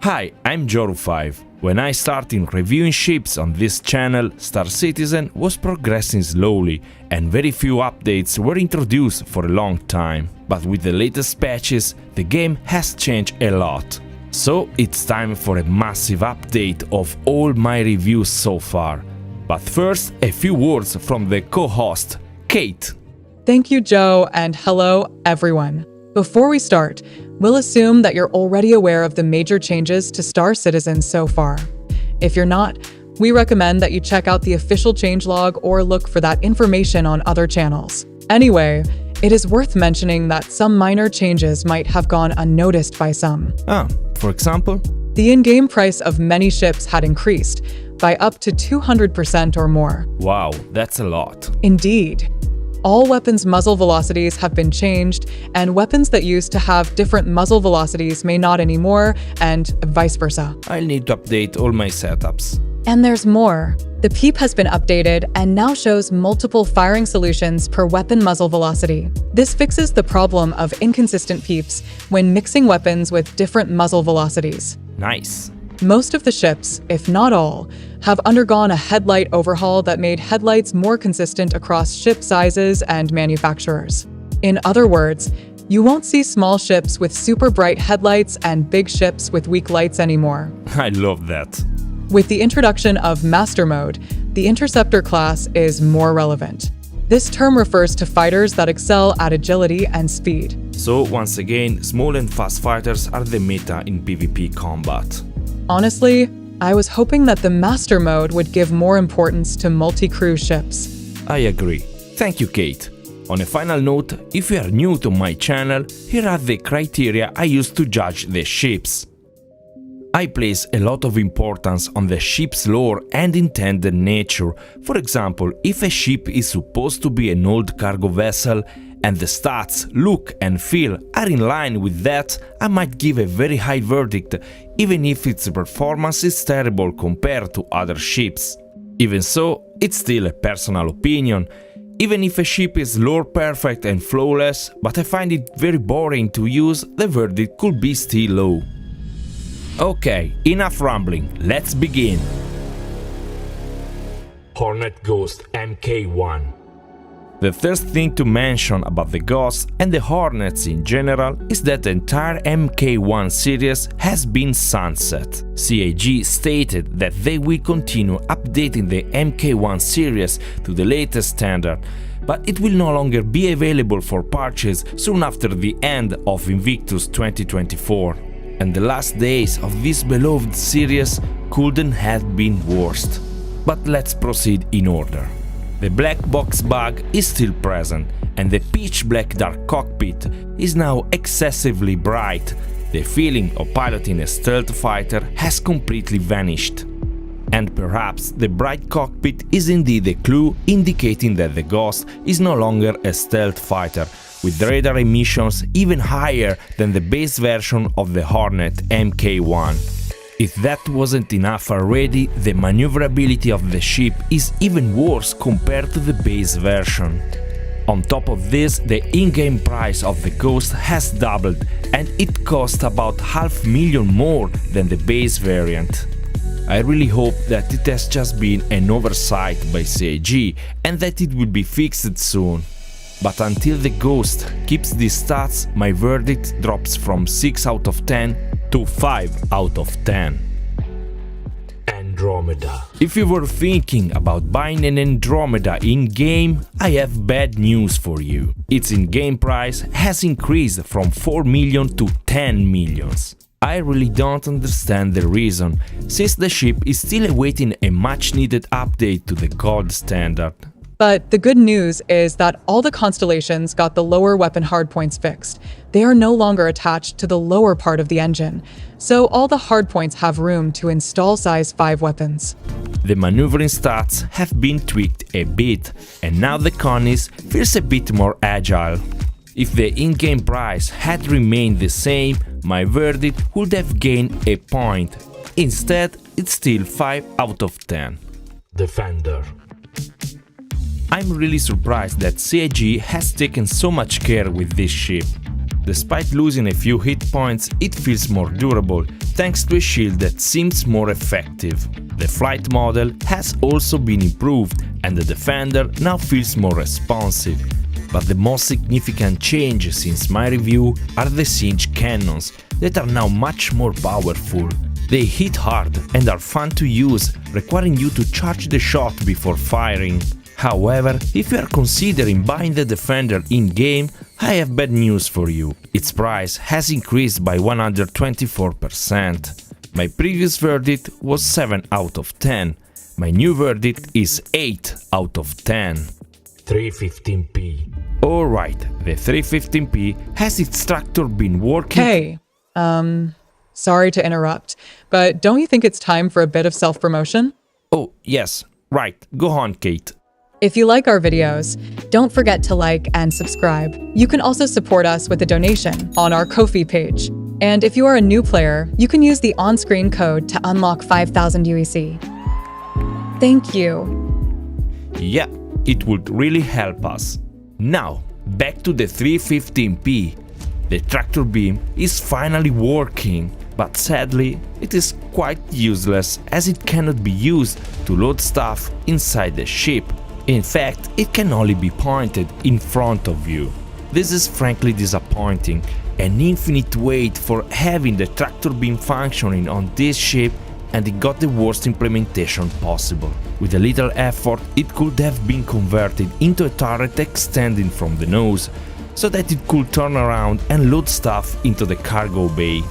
Hi, I'm Joru5. When I started reviewing ships on this channel, Star Citizen was progressing slowly and very few updates were introduced for a long time. But with the latest patches, the game has changed a lot. So it's time for a massive update of all my reviews so far. But first, a few words from the co-host, Kate. Thank you, Joe, and hello, everyone. Before we start, we'll assume that you're already aware of the major changes to Star Citizen so far. If you're not, we recommend that you check out the official changelog or look for that information on other channels. Anyway, it is worth mentioning that some minor changes might have gone unnoticed by some. For example? The in-game price of many ships had increased by up to 200% or more. Wow, that's a lot. Indeed. All weapons' muzzle velocities have been changed, and weapons that used to have different muzzle velocities may not anymore, and vice versa. I'll need to update all my setups. And there's more. The PEEP has been updated and now shows multiple firing solutions per weapon muzzle velocity. This fixes the problem of inconsistent PEEPs when mixing weapons with different muzzle velocities. Nice. Most of the ships, if not all, have undergone a headlight overhaul that made headlights more consistent across ship sizes and manufacturers. In other words, you won't see small ships with super bright headlights and big ships with weak lights anymore. I love that. With the introduction of Master Mode, the Interceptor class is more relevant. This term refers to fighters that excel at agility and speed. So once again, small and fast fighters are the meta in PvP combat. Honestly, I was hoping that the Master Mode would give more importance to multi-crew ships. I agree. Thank you, Kate. On a final note, if you are new to my channel, here are the criteria I use to judge the ships. I place a lot of importance on the ship's lore and intended nature. For example, if a ship is supposed to be an old cargo vessel and the stats, look and feel are in line with that, I might give a very high verdict, even if its performance is terrible compared to other ships. Even so, it's still a personal opinion. Even if a ship is lore perfect and flawless, but I find it very boring to use, the verdict could be still low. Okay, enough rambling, let's begin. Hornet Ghost MK1. The first thing to mention about the Ghosts and the Hornets in general is that the entire MK1 series has been sunset. CIG stated that they will continue updating the MK1 series to the latest standard, but it will no longer be available for purchase soon after the end of Invictus 2024. And the last days of this beloved series couldn't have been worse. But let's proceed in order. The black box bug is still present, and the pitch black dark cockpit is now excessively bright. The feeling of piloting a stealth fighter has completely vanished. And perhaps the bright cockpit is indeed a clue indicating that the Ghost is no longer a stealth fighter, with radar emissions even higher than the base version of the Hornet MK1. If that wasn't enough already, the maneuverability of the ship is even worse compared to the base version. On top of this, the in-game price of the Ghost has doubled, and it costs about $500,000 more than the base variant. I really hope that it has just been an oversight by CIG and that it will be fixed soon. But until the Ghost keeps these stats, my verdict drops from 6 out of 10 to 5 out of 10. Andromeda. If you were thinking about buying an Andromeda in-game, I have bad news for you. Its in-game price has increased from 4 million to 10 millions. I really don't understand the reason, since the ship is still awaiting a much-needed update to the gold standard. But the good news is that all the constellations got the lower weapon hardpoints fixed. They are no longer attached to the lower part of the engine, so all the hardpoints have room to install size 5 weapons. The maneuvering stats have been tweaked a bit, and now the Connis feels a bit more agile. If the in-game price had remained the same, my verdict would have gained a point. Instead, it's still 5 out of 10. Defender. I'm really surprised that CIG has taken so much care with this ship. Despite losing a few hit points, it feels more durable thanks to a shield that seems more effective. The flight model has also been improved and the defender now feels more responsive. But the most significant change since my review are the singe cannons that are now much more powerful. They hit hard and are fun to use, requiring you to charge the shot before firing. However, if you are considering buying the defender in-game, I have bad news for you. Its price has increased by 124%. My previous verdict was 7 out of 10. My new verdict is 8 out of 10. 315p. Alright, the 315p has its tractor been working? Hey, sorry to interrupt, but don't you think it's time for a bit of self-promotion? Oh, yes, right, go on, Kate. If you like our videos, don't forget to like and subscribe. You can also support us with a donation on our Ko-fi page. And if you are a new player, you can use the on-screen code to unlock 5,000 UEC. Thank you. Yeah, it would really help us. Now, back to the 315p. The tractor beam is finally working, but sadly, it is quite useless as it cannot be used to load stuff inside the ship. In fact, it can only be pointed in front of you. This is frankly disappointing. An infinite wait for having the tractor beam functioning on this ship, and it got the worst implementation possible. With a little effort, it could have been converted into a turret extending from the nose, so that it could turn around and load stuff into the cargo bay.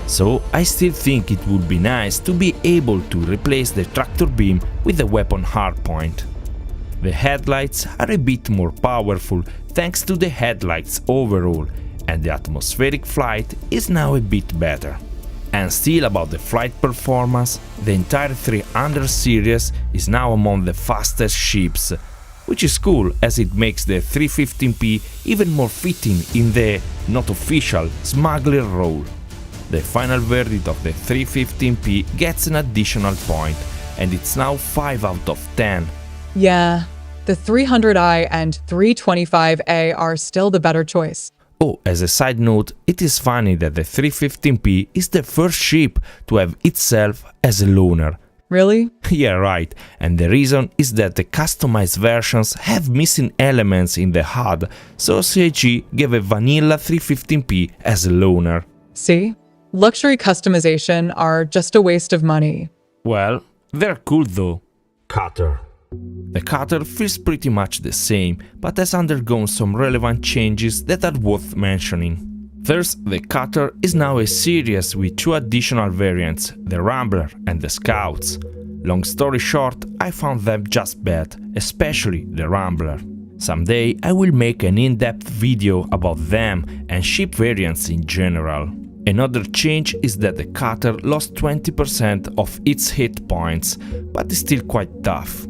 So I still think it would be nice to be able to replace the tractor beam with the weapon hardpoint. The headlights are a bit more powerful thanks to the headlights overall, and the atmospheric flight is now a bit better. And still about the flight performance, the entire 300 series is now among the fastest ships, which is cool as it makes the 315p even more fitting in the, not official, smuggler role. The final verdict of the 315p gets an additional point, and it's now 5 out of 10. Yeah, the 300i and 325A are still the better choice. Oh, as a side note, it is funny that the 315p is the first ship to have itself as a loaner. Really? Yeah, right, and the reason is that the customized versions have missing elements in the HUD, so CIG gave a vanilla 315p as a loaner. See? Luxury customization are just a waste of money. Well, they're cool though. Cutter. The cutter feels pretty much the same, but has undergone some relevant changes that are worth mentioning. First, the cutter is now a series with 2 additional variants, the Rambler and the Scouts. Long story short, I found them just bad, especially the Rambler. Someday I will make an in-depth video about them and ship variants in general. Another change is that the cutter lost 20% of its hit points, but is still quite tough.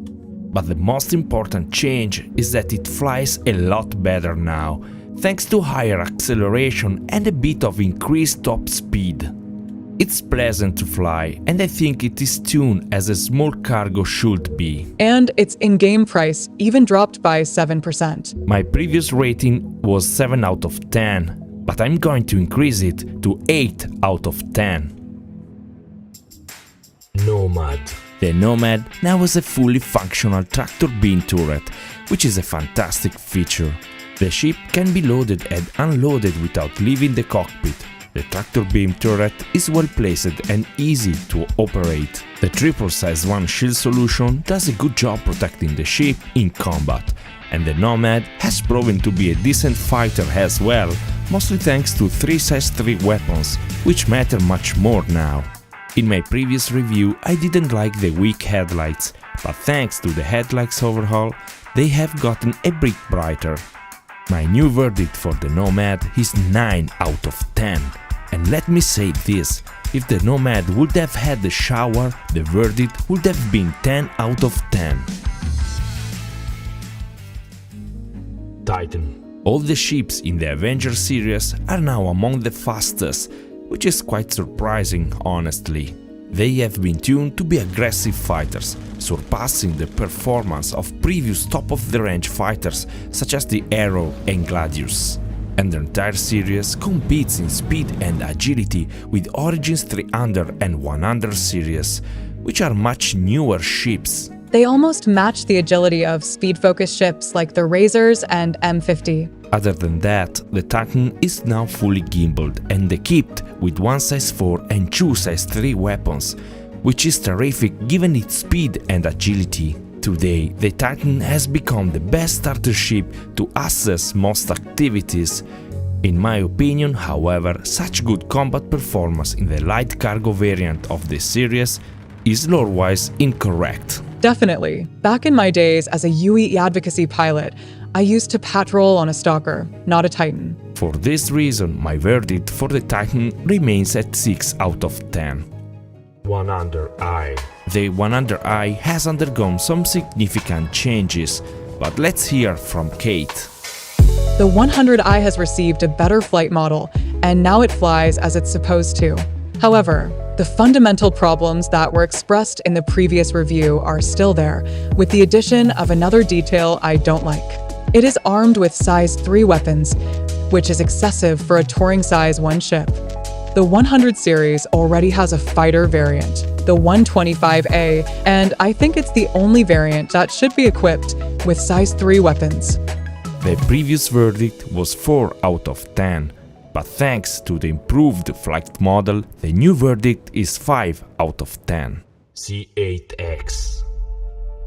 But the most important change is that it flies a lot better now, thanks to higher acceleration and a bit of increased top speed. It's pleasant to fly, and I think it is tuned as a small cargo should be. And its in-game price even dropped by 7%. My previous rating was 7 out of 10, but I'm going to increase it to 8 out of 10. Nomad. The Nomad now has a fully functional tractor beam turret, which is a fantastic feature. The ship can be loaded and unloaded without leaving the cockpit. The tractor beam turret is well placed and easy to operate. The triple size 1 shield solution does a good job protecting the ship in combat, and the Nomad has proven to be a decent fighter as well, mostly thanks to 3 size 3 weapons, which matter much more now. In my previous review I didn't like the weak headlights, but thanks to the headlights overhaul, they have gotten a bit brighter. My new verdict for the Nomad is 9 out of 10. And let me say this, if the Nomad would have had the shower, the verdict would have been 10 out of 10. Titan. All the ships in the Avenger series are now among the fastest, which is quite surprising, honestly. They have been tuned to be aggressive fighters, surpassing the performance of previous top-of-the-range fighters such as the Arrow and Gladius. and the entire series competes in speed and agility with Origins 300 and 100 series, which are much newer ships. They almost match the agility of speed-focused ships like the Razors and M50. Other than that, the Titan is now fully gimbaled and equipped with one size 4 and two size 3 weapons, which is terrific given its speed and agility. Today, the Titan has become the best starter ship to assess most activities. In my opinion, however, such good combat performance in the light cargo variant of the series is lore-wise incorrect. Definitely. Back in my days as a UE advocacy pilot, I used to patrol on a Stalker, not a Titan. For this reason, my verdict for the Titan remains at 6 out of 10. 100i. The 100i has undergone some significant changes, but let's hear from Kate. The 100i has received a better flight model, and now it flies as it's supposed to. However, the fundamental problems that were expressed in the previous review are still there, with the addition of another detail I don't like. It is armed with size 3 weapons, which is excessive for a touring size 1 ship. The 100 series already has a fighter variant, the 125A, and I think it's the only variant that should be equipped with size 3 weapons. The previous verdict was 4 out of 10, but thanks to the improved flight model, the new verdict is 5 out of 10. C8X.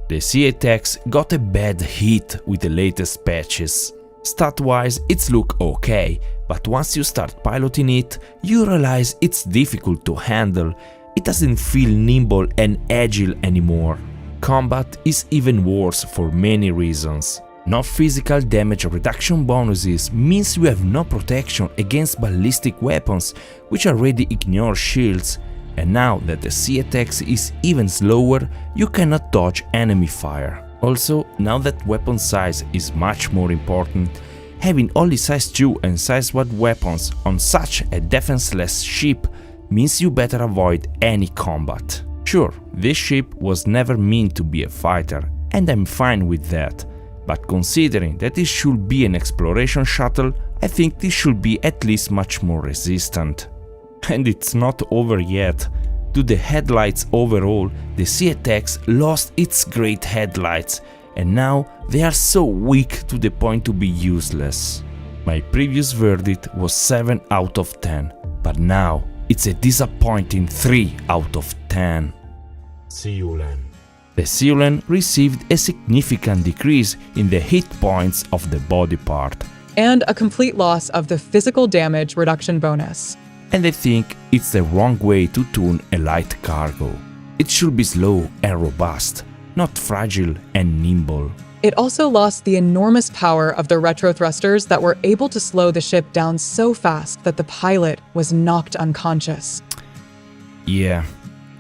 The C8X got a bad hit with the latest patches. Stat-wise, it's look okay, but once you start piloting it, you realize it's difficult to handle. It doesn't feel nimble and agile anymore. Combat is even worse for many reasons. No physical damage reduction bonuses means you have no protection against ballistic weapons, which already ignore shields. And now that the C8X is even slower, you cannot dodge enemy fire. Also, now that weapon size is much more important, having only size 2 and size 1 weapons on such a defenseless ship means you better avoid any combat. Sure, this ship was never meant to be a fighter, and I'm fine with that, but considering that it should be an exploration shuttle, I think this should be at least much more resistant. And it's not over yet. To the headlights overall, the C8X lost its great headlights, and now they are so weak to the point to be useless. My previous verdict was 7 out of 10, but now it's a disappointing 3 out of 10. Syulen. The Syulen received a significant decrease in the hit points of the body part, and a complete loss of the physical damage reduction bonus. And I think it's the wrong way to tune a light cargo. It should be slow and robust, not fragile and nimble. It also lost the enormous power of the retro thrusters that were able to slow the ship down so fast that the pilot was knocked unconscious. Yeah,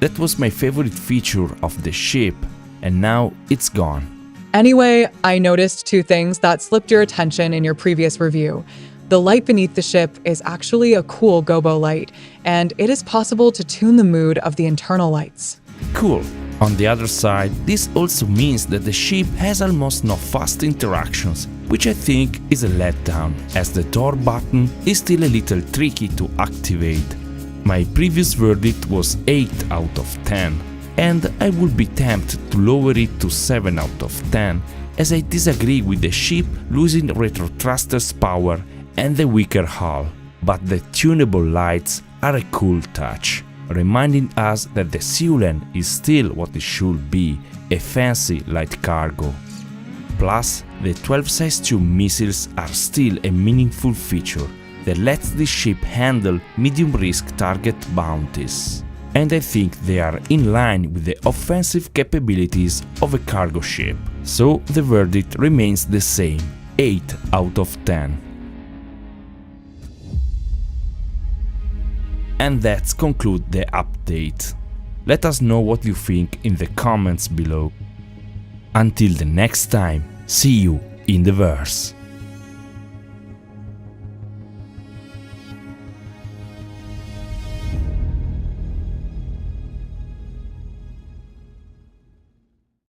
that was my favorite feature of the ship, and now it's gone. Anyway, I noticed 2 things that slipped your attention in your previous review. The light beneath the ship is actually a cool gobo light, and it is possible to tune the mood of the internal lights. Cool. On the other side, this also means that the ship has almost no fast interactions, which I think is a letdown, as the door button is still a little tricky to activate. My previous verdict was 8 out of 10, and I would be tempted to lower it to 7 out of 10, as I disagree with the ship losing retro thrusters power and the weaker hull, but the tunable lights are a cool touch, reminding us that the Syulen is still what it should be, a fancy light cargo. Plus, the 12 size 2 missiles are still a meaningful feature that lets the ship handle medium-risk target bounties. And I think they are in line with the offensive capabilities of a cargo ship. So the verdict remains the same, 8 out of 10. And that's conclude the update. Let us know what you think in the comments below. Until the next time, see you in the verse.